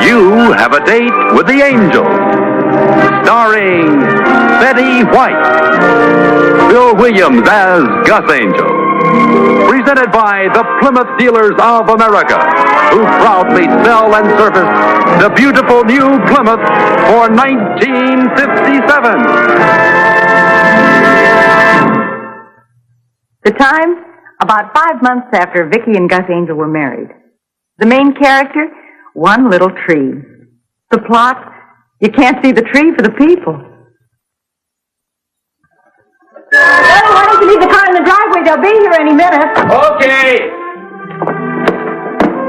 You have a date with the angel, starring Betty White, Bill Williams as Gus Angel, presented by the Plymouth Dealers of America, who proudly sell and service the beautiful new Plymouth for 1957. The time, about 5 months after Vickie and Gus Angel were married. The main character, one little tree. The plot, you can't see the tree for the people. Hey, why don't you leave the car in the driveway? They'll be here any minute. Okay.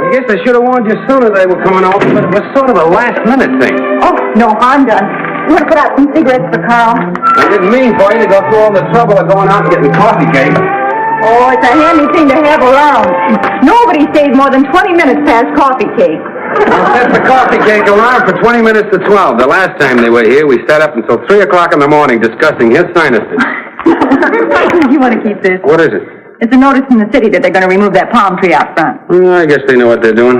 I guess I should have warned you sooner they were coming over, but it was sort of a last-minute thing. Oh, no harm done. You want to put out some cigarettes for Carl? I didn't mean for you to go through all the trouble of going out and getting coffee cake. Oh, it's a handy thing to have around. Nobody stays more than 20 minutes past coffee cake. Well, set the coffee cake alarm for 20 minutes to 12. The last time they were here, we sat up until 3 o'clock in the morning discussing his sinuses. You want to keep this? What is it? It's a notice in the city that they're going to remove that palm tree out front. I guess they know what they're doing.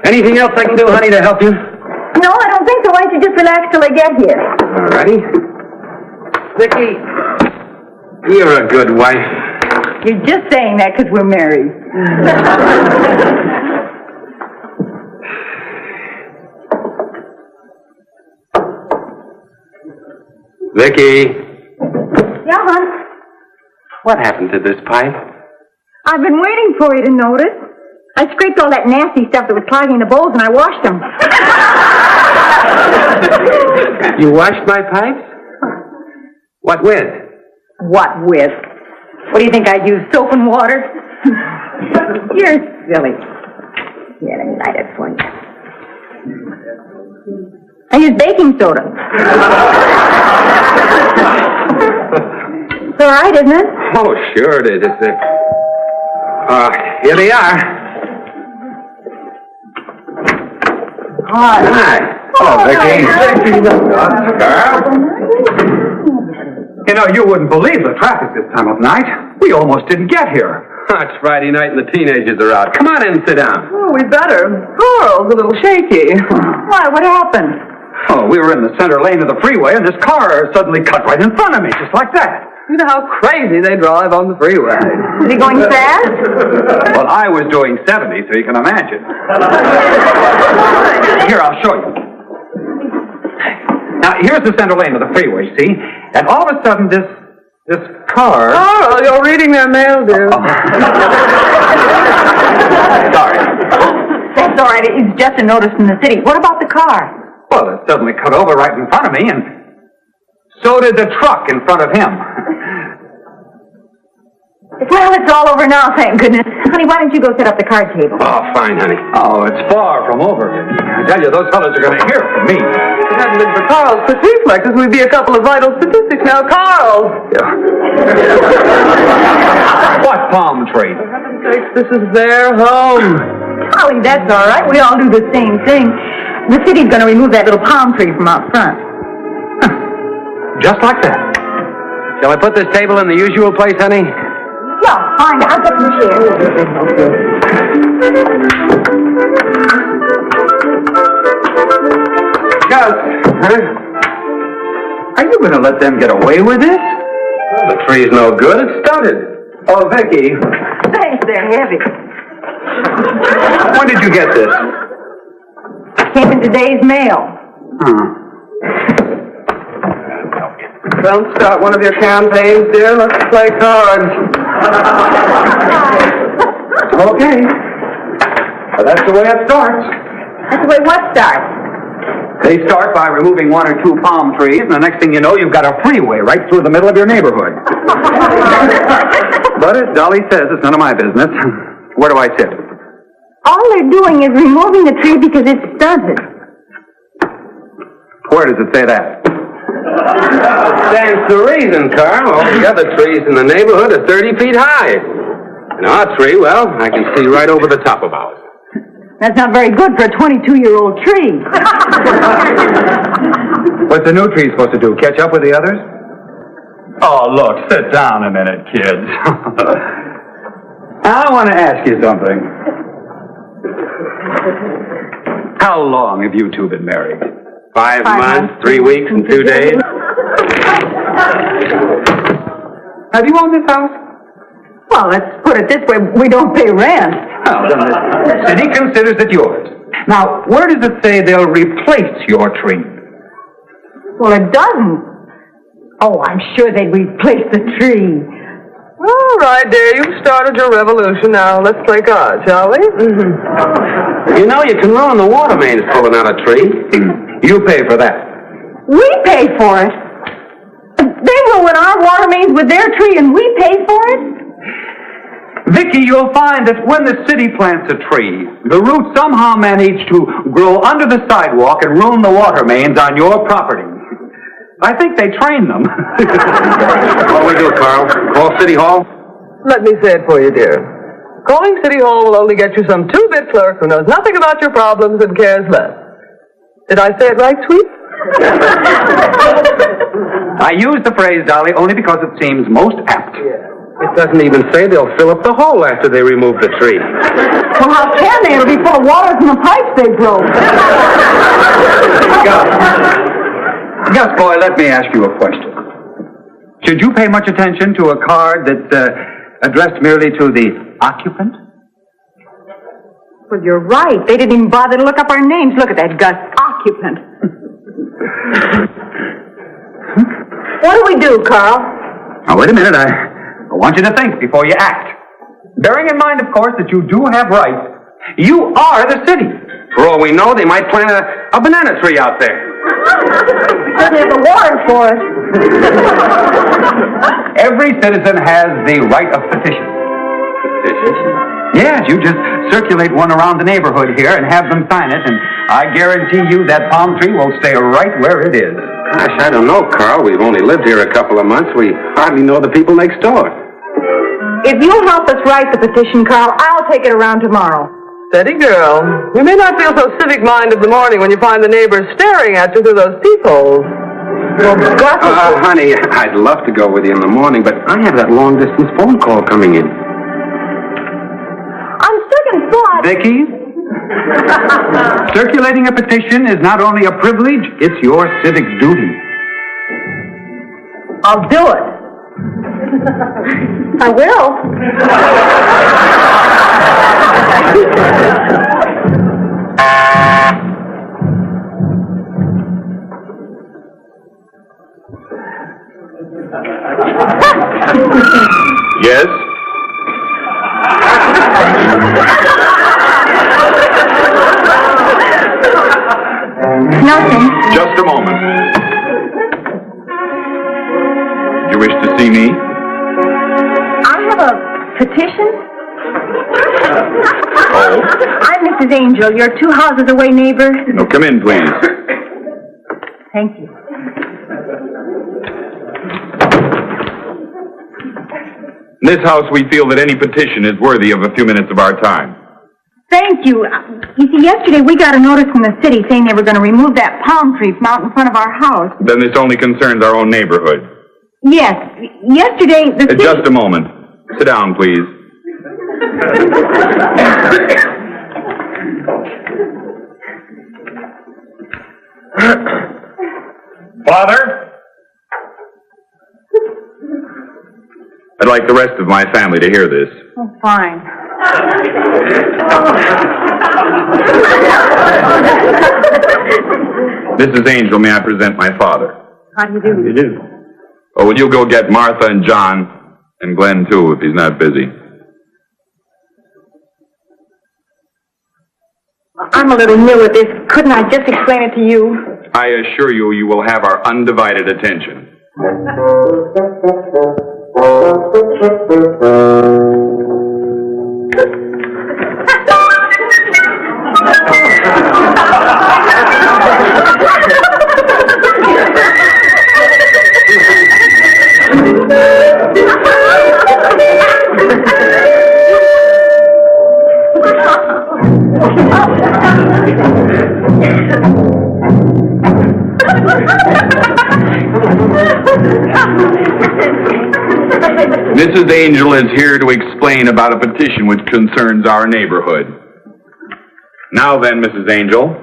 Anything else I can do, honey, to help you? No, I don't think so. Why don't you just relax till they get here? All righty. Vickie, you're a good wife. You're just saying that because we're married. Vickie. Yeah, hon? What happened to this pipe? I've been waiting for you to notice. I scraped all that nasty stuff that was clogging the bowls and I washed them. You washed my pipes? What with? What with? What do you think I'd use, soap and water? You're silly. Here, let me light it for you. I use baking soda. It's all right, isn't it? Oh, sure it is. It's here they are. Hi. Oh, Vickie. Carl. You know, you wouldn't believe the traffic this time of night. We almost didn't get here. It's Friday night and the teenagers are out. Come on in and sit down. Oh, we better. Carl's a little shaky. Why, what happened? Oh, we were in the center lane of the freeway, and this car suddenly cut right in front of me, just like that. You know how crazy they drive on the freeway. Is he going fast? Well, I was doing 70, so you can imagine. Here, I'll show you. Now, here's the center lane of the freeway, see? And all of a sudden, this car... Oh, you're reading their mail, dear. Sorry. That's all right. It's just a notice from the city. What about the car? Well, it suddenly cut over right in front of me, and so did the truck in front of him. Well, it's all over now, thank goodness. Honey, why don't you go set up the card table? Oh, fine, honey. Oh, it's far from over. I tell you, those fellas are going to hear from me. If it hadn't been for Carl's quick reflexes, we'd be a couple of vital statistics now. Carl! What palm tree? For heaven's sakes, this is their home. Golly, that's all right. We all do the same thing. The city's going to remove that little palm tree from out front. Just like that. Shall I put this table in the usual place, honey? Yeah, fine. I'll get the chair. Gus, are you going to let them get away with this? Well, the tree's no good. It stunted. Oh, Vickie, Thanks, they're heavy. when did you get this? Came in today's mail. Don't start one of your campaigns, dear. Let's play cards. Okay. Well, that's the way it starts. That's the way what starts? They start by removing 1 or 2 palm trees, and the next thing you know, you've got a freeway right through the middle of your neighborhood. But as Dolly says, it's none of my business. Where do I sit? All they're doing is removing the tree because it's stunted. Where does it say that? Stands to reason, Carl. All the other trees in the neighborhood are 30 feet high. And our tree, well, I can see right over the top of ours. That's not very good for a 22-year-old tree. What's the new tree supposed to do, catch up with the others? Oh, look, sit down a minute, kids. I want to ask you something. How long have you two been married? 5 months, 3 weeks, and 2 days. Have you owned this house? Well, let's put it this way. We don't pay rent. Well, then the city considers it yours. Now, where does it say they'll replace your tree? Well, it doesn't. Oh, I'm sure they'd replace the tree. All right, dear, you've started your revolution. Now, let's play cards, shall we? Mm-hmm. You know, you can ruin the water mains pulling out a tree. You pay for that. We pay for it. They ruin our water mains with their tree, and we pay for it? Vickie, you'll find that when the city plants a tree, the roots somehow manage to grow under the sidewalk and ruin the water mains on your property. I think they train them. What do we do, Carl? Call City Hall? Let me say it for you, dear. Calling City Hall will only get you some two-bit clerk who knows nothing about your problems and cares less. Did I say it right, sweet? I use the phrase, Dolly, only because it seems most apt. It doesn't even say they'll fill up the hole after they remove the tree. Well, how can they? It'll be full of water from the pipes they broke. Gus, boy, let me ask you a question. Should you pay much attention to a card that's addressed merely to the occupant? Well, you're right. They didn't even bother to look up our names. Look at that, Gus. Occupant. What do we do, Carl? Now, wait a minute. I want you to think before you act. Bearing in mind, of course, that you do have rights. You are the city. For all we know, they might plant a banana tree out there. Certainly have a warrant for it. Every citizen has the right of petition. Petition? Yes, you just circulate one around the neighborhood here and have them sign it, and I guarantee you that palm tree will stay right where it is. Gosh, I don't know, Carl. We've only lived here a couple of months. We hardly know the people next door. If you'll help us write the petition, Carl, I'll take it around tomorrow. Steady, girl. You may not feel so civic-minded in the morning when you find the neighbors staring at you through those peepholes. Honey, I'd love to go with you in the morning, but I have that long-distance phone call coming in. I'm second thought. Vickie, circulating a petition is not only a privilege, it's your civic duty. I'll do it. I will. Yes? Nothing. Just a moment. Do you wish to see me? I have a petition. Oh? I'm Mrs. Angel, your 2 houses away neighbor. No, come in, please. Thank you. In this house, we feel that any petition is worthy of a few minutes of our time. Thank you. You see, yesterday we got a notice from the city saying they were going to remove that palm tree from out in front of our house. Then this only concerns our own neighborhood. Yes. Yesterday, the city... Just a moment. Sit down, please. Father? I'd like the rest of my family to hear this. Oh, fine. Mrs. Angel, may I present my father? How do you do? You do. Oh, will you go get Martha and John, and Glenn, too, if he's not busy? I'm a little new at this. Couldn't I just explain it to you? I assure you, you will have our undivided attention. Mrs. Angel is here to explain about a petition which concerns our neighborhood. Now then, Mrs. Angel.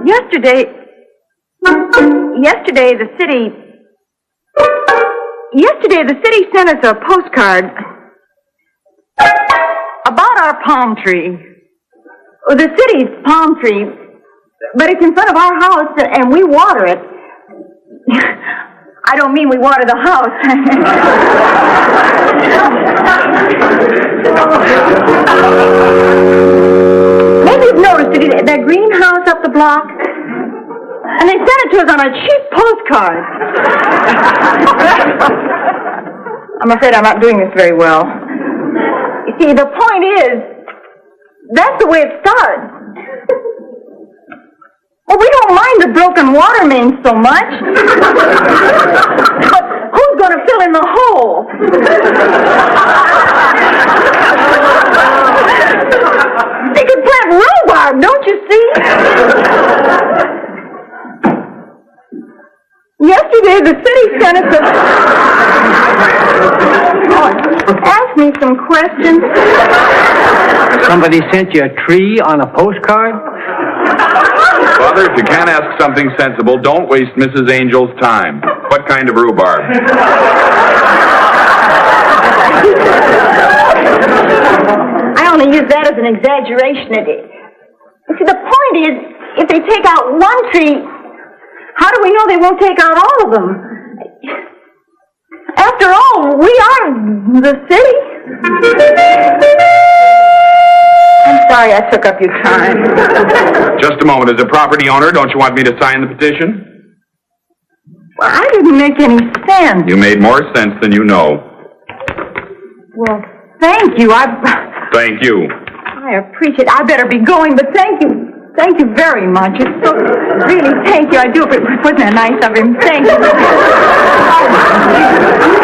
Yesterday, the city sent us a postcard about our palm tree. The city's palm tree, but it's in front of our house, and we water it. I don't mean we water the house. Maybe you've noticed it, that greenhouse up the block. And they sent it to us on a cheap postcard. I'm afraid I'm not doing this very well. You see, the point is, that's the way it starts. Well, we don't mind the broken water main so much. But who's going to fill in the hole? They could plant rhubarb, don't you see? Yesterday, the city sent us asked me some questions. Somebody sent you a tree on a postcard? Father, if you can't ask something sensible, don't waste Mrs. Angel's time. What kind of rhubarb? I only use that as an exaggeration. See, the point is, if they take out one tree, how do we know they won't take out all of them? After all, we are the city. I'm sorry I took up your time. Just a moment. As a property owner, don't you want me to sign the petition? Well, I didn't make any sense. You made more sense than you know. Well, thank you. Thank you. I appreciate it. I better be going, but thank you. Thank you very much. It's so... Really, thank you. I do. Wasn't that nice of him? Thank you.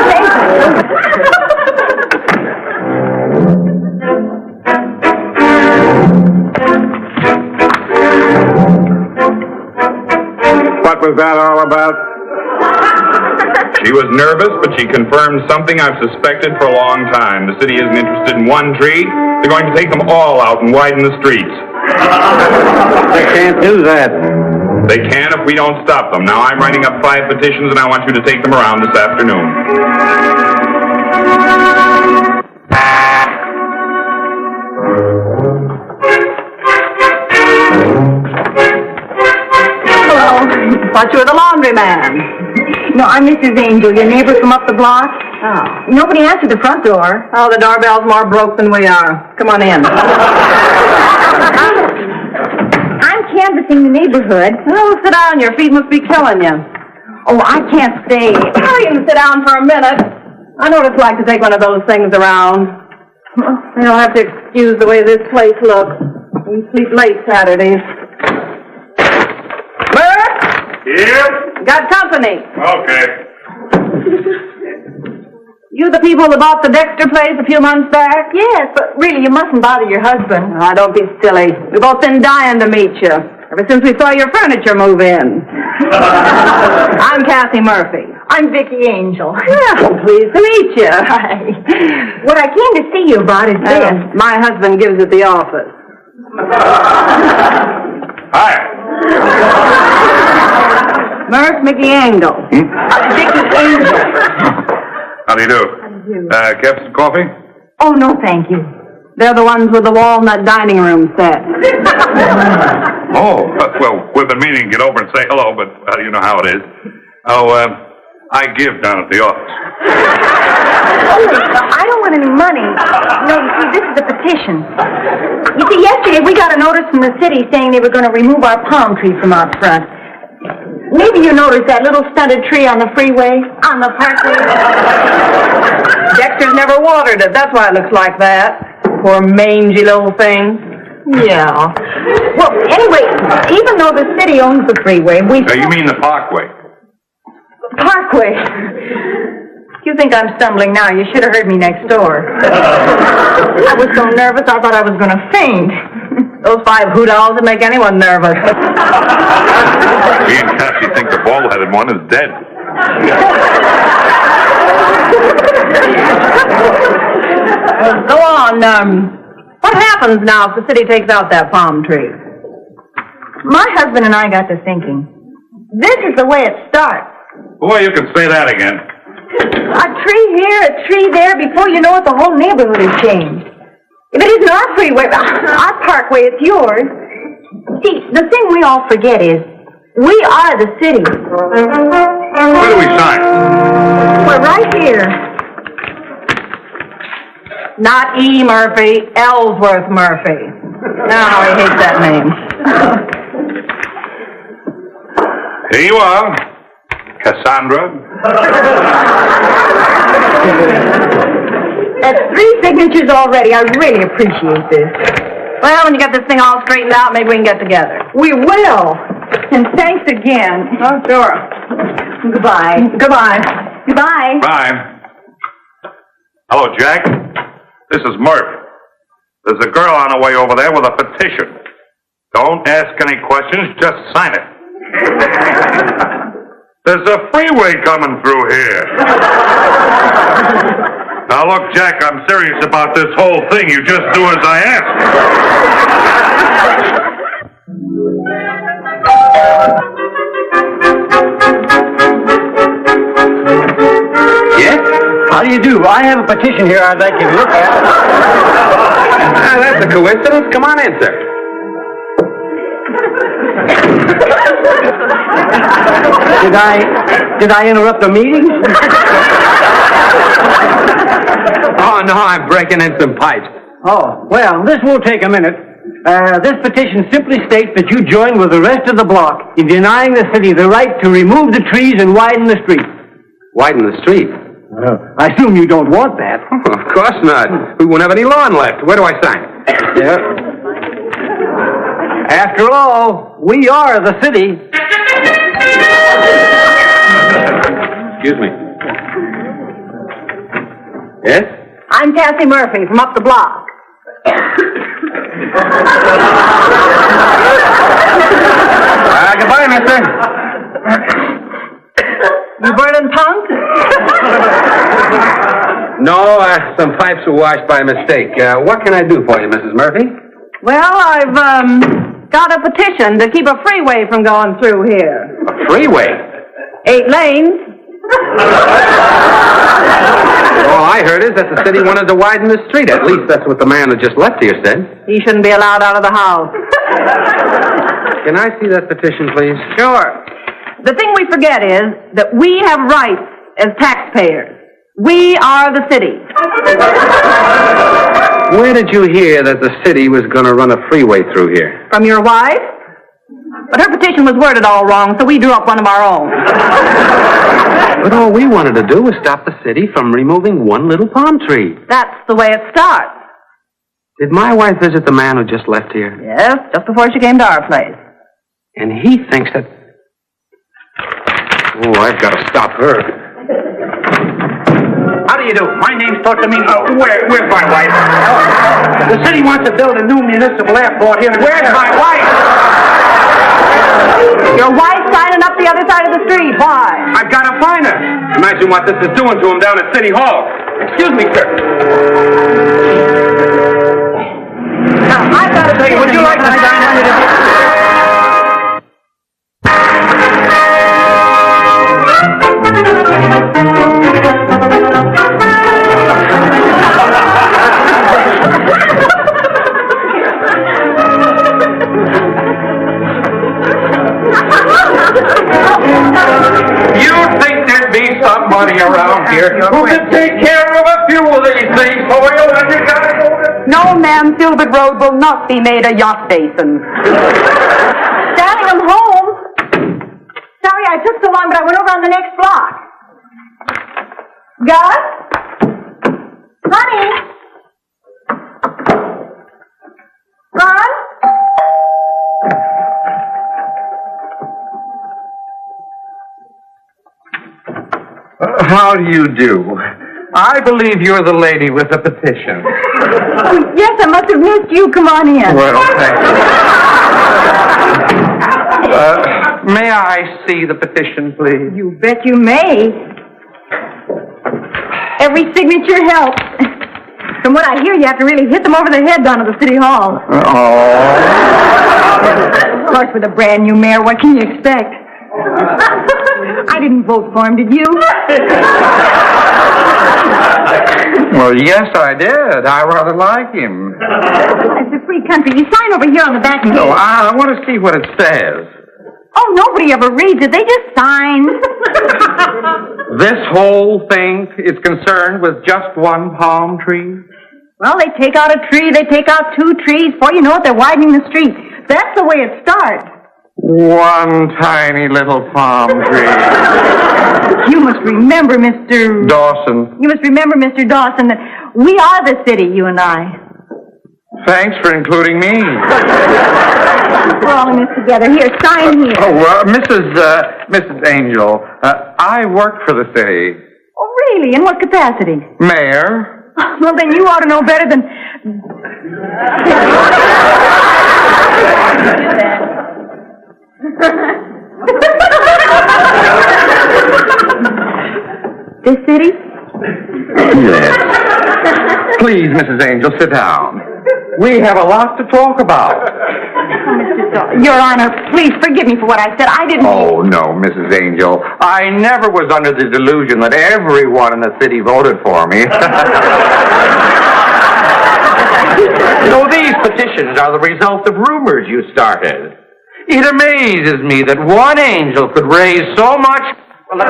Thank What was that all about? She was nervous, but she confirmed something I've suspected for a long time. The city isn't interested in one tree. They're going to take them all out and widen the streets. They can't do that. They can if we don't stop them. Now, I'm writing up 5 petitions, and I want you to take them around this afternoon. Hello. Thought you were the laundryman. No, I'm Mrs. Angel, your neighbor from up the block. Oh. Nobody answered the front door. Oh, the doorbell's more broke than we are. Come on in. I'm canvassing the neighborhood. Oh, sit down. Your feet must be killing you. Oh, I can't stay. Oh, you can sit down for a minute. I know what it's like to take one of those things around. You'll have to excuse the way this place looks. We sleep late Saturdays. Bert? Yep. Got company. Okay. You the people that bought the Dexter place a few months back? Yes, but really, you mustn't bother your husband. Ah, don't be silly. We've both been dying to meet you. Ever since we saw your furniture move in. I'm Kathy Murphy. I'm Vickie Angel. Well, pleased to meet you. Hi. What I came to see you about is this. My husband gives at the office. Hi. Murph, Mickey Angle. Vickie Angel. How do you do? How do you do? Get some coffee? Oh, no, thank you. They're the ones with the walnut dining room set. Oh, well, we've been meaning to get over and say hello, but you know how it is. Oh, I give down at the office. I don't want any money. No, you see, this is a petition. You see, yesterday we got a notice from the city saying they were going to remove our palm tree from out front. Maybe you noticed that little stunted tree on the freeway, on the Parkway. Dexter's never watered it. That's why it looks like that. Poor mangy little thing. Yeah. Well, anyway, even though the city owns the freeway, we... You mean the Parkway? Parkway. You think I'm stumbling now. You should have heard me next door. I was so nervous I thought I was going to faint. Those 5 hoot-owls would make anyone nervous. Me and Cassie think the bald-headed one is dead. Go on. What happens now if the city takes out that palm tree? My husband and I got to thinking. This is the way it starts. Boy, you can say that again. A tree here, a tree there. Before you know it, the whole neighborhood has changed. If it isn't our freeway, our Parkway, it's yours. See, the thing we all forget is we are the city. Where do we sign? We're right here. Not E. Murphy, Ellsworth Murphy. Now he hates that name. Here you are, Cassandra. That's 3 signatures already. I really appreciate this. Well, when you get this thing all straightened out, maybe we can get together. We will. And thanks again. Oh, sure. Goodbye. Goodbye. Goodbye. Bye. Hello, Jack. This is Murph. There's a girl on her way over there with a petition. Don't ask any questions, just sign it. There's a freeway coming through here. Now look, Jack, I'm serious about this whole thing. You just do as I ask. Yes? How do you do? I have a petition here I'd like you to look at. That's a coincidence. Come on in, sir. Did I interrupt the meeting? Oh, no, I'm breaking in some pipes. Oh, well, this won't take a minute. This petition simply states that you join with the rest of the block in denying the city the right to remove the trees and widen the street. Widen the street? I assume you don't want that. Oh, of course not. We won't have any lawn left. Where do I sign? Yeah. After all, we are the city. Excuse me. Yes? I'm Cassie Murphy from up the block. Goodbye, mister. You burning punk? No, some pipes were washed by mistake. What can I do for you, Mrs. Murphy? Well, I've, got a petition to keep a freeway from going through here. A freeway? 8 lanes. All I heard is that the city wanted to widen the street. At least that's what the man that just left here said. He shouldn't be allowed out of the house. Can I see that petition, please? Sure. The thing we forget is that we have rights as taxpayers. We are the city. Where did you hear that the city was going to run a freeway through here? From your wife? But her petition was worded all wrong, so we drew up one of our own. But all we wanted to do was stop the city from removing one little palm tree. That's the way it starts. Did my wife visit the man who just left here? Yes, just before she came to our place. And he thinks that... Oh, I've got to stop her. How do you do? My name's Tortamini. Where's my wife? The city wants to build a new municipal airport here. Where's my wife? Your wife's signing up the other side of the street. Why? I've got to find her. Imagine what this is doing to him down at City Hall. Excuse me, sir. Now, I've got to tell you, would you like to sign it? Somebody around here who can take care of a few of these things for you when you got it over. No, ma'am, Silver Road will not be made a yacht basin. Darling, I'm home. Sorry I took so long, but I went over on the next block. Gus? Honey? Ron? How do you do? I believe you're the lady with the petition. Oh, yes, I must have missed you. Come on in. Well, thank you. May I see the petition, please? You bet you may. Every signature helps. From what I hear, you have to really hit them over the head down at the city hall. Oh. Of course, with a brand new mayor, what can you expect? I didn't vote for him, did you? Well, yes, I did. I rather like him. It's a free country. You sign over here on the back. No, I want to see what it says. Oh, nobody ever reads it. They just sign. This whole thing is concerned with just one palm tree? Well, they take out a tree, they take out 2 trees. Before you know it, they're widening the street. That's the way it starts. One tiny little palm tree. You must remember, Mr. Dawson. You must remember, Mr. Dawson, that we are the city, you and I. Thanks for including me. We're all in this together. Here, sign here. Mrs. Angel, I work for the city. Oh, really? In what capacity? Mayor. Well, then you ought to know better than... This city? Yes. Please, Mrs. Angel, sit down. We have a lot to talk about. Your Honor, please forgive me for what I said. I didn't... Oh, no, Mrs. Angel. I never was under the delusion that everyone in the city voted for me. These petitions are the result of rumors you started. It amazes me that one angel could raise so much... I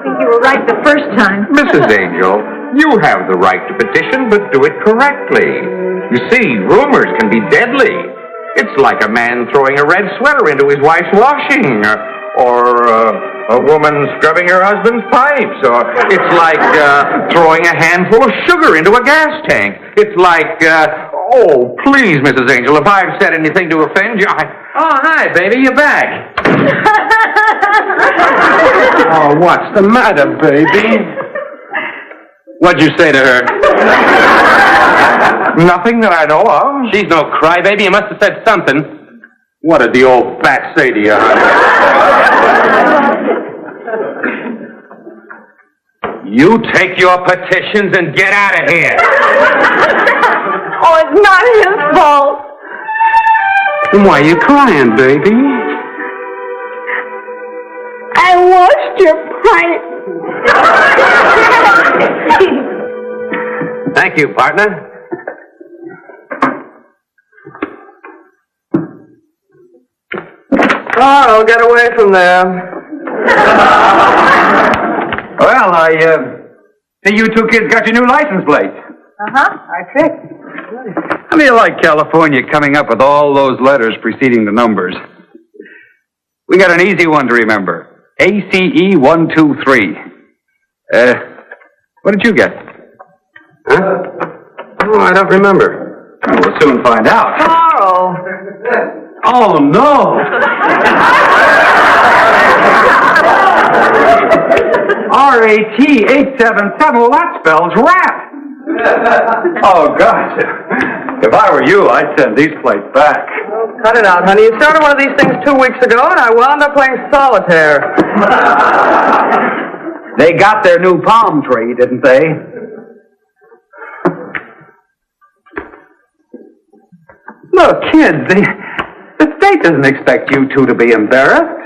think you were right the first time. Mrs. Angel, you have the right to petition, but do it correctly. You see, rumors can be deadly. It's like a man throwing a red sweater into his wife's washing, or a woman scrubbing her husband's pipes, or it's like throwing a handful of sugar into a gas tank. It's like, oh, please, Mrs. Angel, if I've said anything to offend you, Oh, hi, baby, you're back. Oh, what's the matter, baby? What'd you say to her? Nothing that I know of. She's no crybaby. You must have said something. What did the old bat say to you, honey? You take your petitions and get out of here. Oh, it's not his fault. Then why are you crying, baby? I washed your pipe. Thank you, partner. Oh, get away from there. Well, I see you 2 kids got your new license plate. I fixed. How do you like California coming up with all those letters preceding the numbers? We got an easy one to remember. ACE 123. What did you get? Huh? Oh, I don't remember. We'll soon find out. Carl. Oh, no. RAT 877. Well, that spells rat. Oh, gosh. If I were you, I'd send these plates back. Cut it out, honey. You started one of these things 2 weeks ago, and I wound up playing solitaire. They got their new palm tree, didn't they? Look, kids, the state doesn't expect you two to be embarrassed.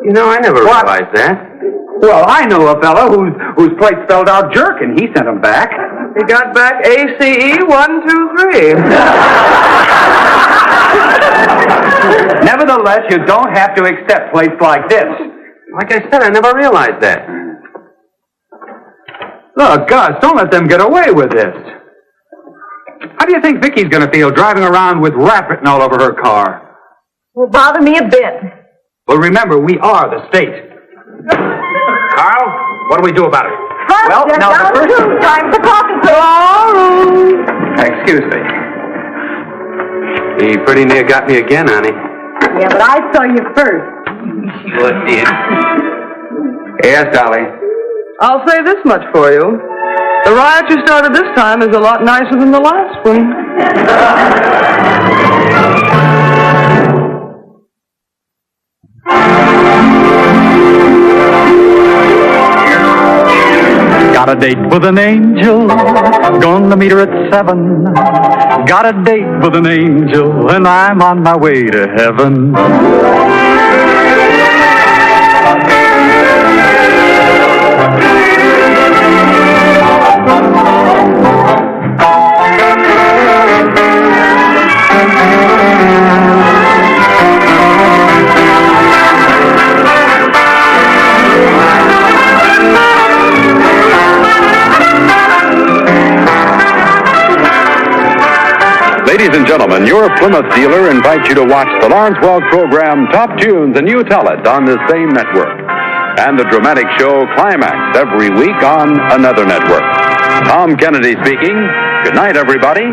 You know, I never realized that. Well, I know a fellow whose plate spelled out jerk, and he sent them back. He got back ACE 123. Nevertheless, you don't have to accept plates like this. Like I said, I never realized that. Look, Gus, don't let them get away with this. How do you think Vickie's going to feel driving around with rat written all over her car? Won't bother me a bit. Well, remember, we are the state. Carl, what do we do about it? Well, now the first... Time for coffee. Excuse me. He pretty near got me again, honey. Yeah, but I saw you first. What did? Yes, Dolly. I'll say this much for you. The riot you started this time is a lot nicer than the last one. Got a date with an angel, gonna meet her at 7. Got a date with an angel, and I'm on my way to heaven. Ladies and gentlemen, your Plymouth dealer invites you to watch the Lawrence Welk program Top Tunes, and you tell it on this same network. And the dramatic show Climax every week on another network. Tom Kennedy speaking. Good night, everybody.